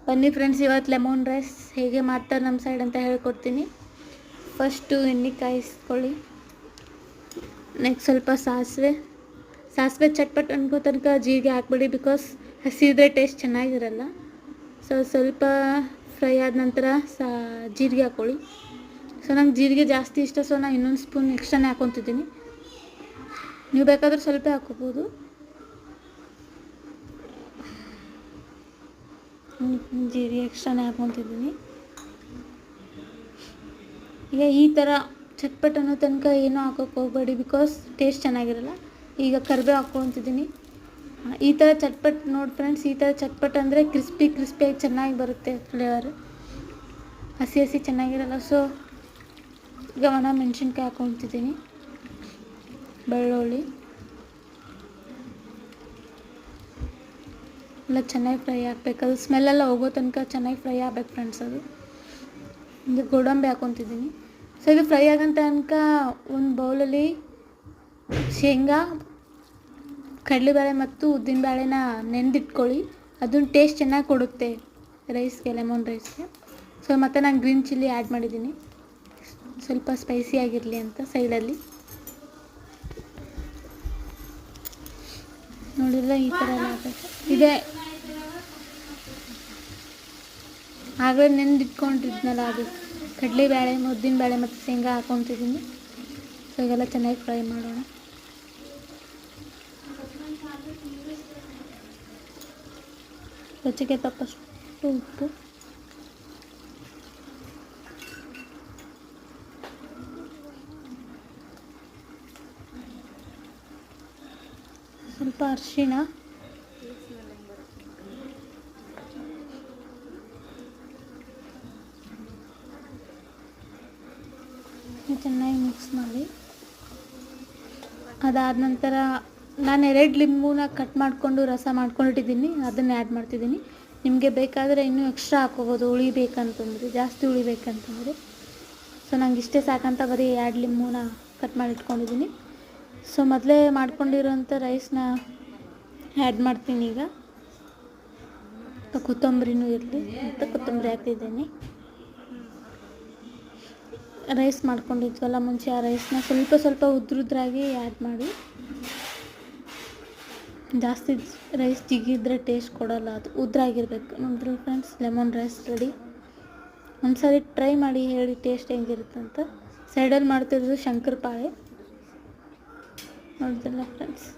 ಬನ್ನಿ ಫ್ರೆಂಡ್ಸ್, ಇವತ್ತು lemon rice ಹೇಗೆ ಮಾಡ್ತಾರೆ ನಮ್ಮ ಸೈಡ್ ಅಂತ ಹೇಳ್ಕೊಡ್ತೀನಿ. ಫಸ್ಟು ಎಣ್ಣೆ ಕಾಯಿಸ್ಕೊಳ್ಳಿ. ನೆಕ್ಸ್ಟ್ ಸ್ವಲ್ಪ ಸಾಸಿವೆ ಚಟ್ಪಟ್ ಅನ್ಕೋ ತನಕ ಜೀರಿಗೆ ಹಾಕ್ಬಿಡಿ, ಬಿಕಾಸ್ ಹಸಿದ್ರೆ ಟೇಸ್ಟ್ ಚೆನ್ನಾಗಿರಲ್ಲ. ಸ್ವಲ್ಪ ಫ್ರೈ ಆದ ನಂತರ ಜೀರಿಗೆ ಹಾಕ್ಕೊಳ್ಳಿ. ನಂಗೆ ಜೀರಿಗೆ ಜಾಸ್ತಿ ಇಷ್ಟ, ನಾನು ಇನ್ನೊಂದು ಸ್ಪೂನ್ ಎಕ್ಸ್ಟ್ರಾನೇ ಹಾಕ್ಕೊತಿದ್ದೀನಿ. ನೀವು ಬೇಕಾದ್ರೆ ಸ್ವಲ್ಪ ಹಾಕ್ಕೋಬೋದು. ಜೀರಿಗೆ ಎಕ್ಸ್ಟ್ರಾನೇ ಹಾಕ್ಕೊತಿದ್ದೀನಿ. ಈಗ ಈ ಥರ ಚಟ್ಪಟ್ ಅನ್ನೋ ತನಕ ಏನೂ ಹಾಕೋಕ್ಕೆ ಹೋಗಬೇಡಿ, ಬಿಕಾಸ್ ಟೇಸ್ಟ್ ಚೆನ್ನಾಗಿರಲ್ಲ. ಈಗ ಕರಿಬೇವು ಹಾಕ್ಕೊತಿದ್ದೀನಿ. ಈ ಥರ ಚಟ್ಪಟ್ ನೋಡಿ ಫ್ರೆಂಡ್ಸ್, ಈ ಥರ ಚಟ್ಪಟ್ ಅಂದರೆ ಕ್ರಿಸ್ಪಿಯಾಗಿ ಚೆನ್ನಾಗಿ ಬರುತ್ತೆ ಫ್ಲೇವರ್. ಹಸಿ ಚೆನ್ನಾಗಿರಲ್ಲ. ಈಗ ಒಣ ಮೆಣಸಿನ್ಕಾಯಿ ಹಾಕ್ಕೊತಿದ್ದೀನಿ, ಬೆಳ್ಳುಳ್ಳಿ ಎಲ್ಲ ಚೆನ್ನಾಗಿ ಫ್ರೈ ಆಗಬೇಕು. ಅದು ಸ್ಮೆಲ್ಲೆಲ್ಲ ಹೋಗೋ ತನಕ ಚೆನ್ನಾಗಿ ಫ್ರೈ ಆಗಬೇಕು ಫ್ರೆಂಡ್ಸ್. ಅದು ಇದು ಗೋಡಂಬಿ ಹಾಕ್ಕೊತಿದ್ದೀನಿ. ಇದು ಫ್ರೈ ಆಗೋ ತನಕ ಒಂದು ಬೌಲಲ್ಲಿ ಶೇಂಗಾ, ಕಡಲೆಬೇಳೆ ಮತ್ತು ಉದ್ದಿನಬೇಳೆನ ನೆನೆದಿಟ್ಕೊಳ್ಳಿ. ಅದನ್ನ ಟೇಸ್ಟ್ ಚೆನ್ನಾಗಿ ಕೊಡುತ್ತೆ ರೈಸ್ಗೆ, ಲೆಮನ್ ರೈಸ್ಗೆ. ಮತ್ತು ನಾನು ಗ್ರೀನ್ ಚಿಲ್ಲಿ ಆ್ಯಡ್ ಮಾಡಿದ್ದೀನಿ, ಸ್ವಲ್ಪ ಸ್ಪೈಸಿ ಆಗಿರಲಿ ಅಂತ ಸೈಡಲ್ಲಿ. ನೋಡಿದ್ರೆ ಈ ಥರ ಎಲ್ಲ ಆಗಬೇಕು. ಇದೇ ಆಗಲೇ ನೆನೆದಿಟ್ಕೊಂಡಿದ್ನಲ್ಲ, ಅದು ಕಡಲೆಬೇಳೆ, ಉದ್ದಿನಬೇಳೆ ಮತ್ತು ಶೇಂಗಾ ಹಾಕ್ಕೊತಿದ್ದೀನಿ. ಈಗೆಲ್ಲ ಚೆನ್ನಾಗಿ ಫ್ರೈ ಮಾಡೋಣ. ರುಚಿಗೆ ತಕ್ಕಷ್ಟು ಉಪ್ಪು, ಸ್ವಲ್ಪ ಅರಿಶಿಣ, ಚೆನ್ನಾಗಿ ಮಿಕ್ಸ್ ಮಾಡಿ. ಅದಾದ ನಂತರ ನಾನು 2 ಲಿಂಬುನ ಕಟ್ ಮಾಡಿಕೊಂಡು ರಸ ಮಾಡ್ಕೊಂಡಿಟ್ಟಿದ್ದೀನಿ, ಅದನ್ನು ಆ್ಯಡ್ ಮಾಡ್ತಿದ್ದೀನಿ. ನಿಮಗೆ ಬೇಕಾದರೆ ಇನ್ನೂ ಎಕ್ಸ್ಟ್ರಾ ಹಾಕ್ಕೋಬೋದು, ಉಳಿಬೇಕಂತಂದರೆ, ಜಾಸ್ತಿ ಉಳಿಬೇಕಂತಂದರೆ. ನಂಗೆ ಇಷ್ಟೇ ಸಾಕಂತ ಬರೀ 2 ಲಿಂಬುನ ಕಟ್ ಮಾಡಿ ಇಟ್ಕೊಂಡಿದ್ದೀನಿ. ಮೊದಲೇ ಮಾಡ್ಕೊಂಡಿರೋಂಥ ರೈಸ್ನ ಆ್ಯಡ್ ಮಾಡ್ತೀನಿ. ಈಗ ಕೊತ್ತಂಬರಿನೂ ಇರಲಿ ಅಂತ ಕೊತ್ತಂಬರಿ ಹಾಕ್ತಿದ್ದೀನಿ. ರೈಸ್ ಮಾಡ್ಕೊಂಡಿದ್ವಲ್ಲ ಮುಂಚೆ, ಆ ರೈಸ್ನ ಸ್ವಲ್ಪ ಉದ್ರುದ್ರಾಗಿ ಆ್ಯಡ್ ಮಾಡಿ. ಜಾಸ್ತಿ ರೈಸ್ ಜಿಗಿದ್ರೆ ಟೇಸ್ಟ್ ಕೊಡೋಲ್ಲ, ಅದು ಉದ್ರಾಗಿರ್ಬೇಕು. ನೋಡಿದ್ರೆ ಫ್ರೆಂಡ್ಸ್, ಲೆಮನ್ ರೈಸ್ ರೆಡಿ. ಒಂದ್ಸರಿ ಟ್ರೈ ಮಾಡಿ ಹೇಳಿ ಟೇಸ್ಟ್ ಹೆಂಗಿರುತ್ತೆ ಅಂತ. ಸೈಡಲ್ಲಿ ಮಾಡ್ತಿರೋದು ಶಂಕರಪಾಳೆ, ನೋಡಿದ್ರಲ್ಲ ಫ್ರೆಂಡ್ಸ್.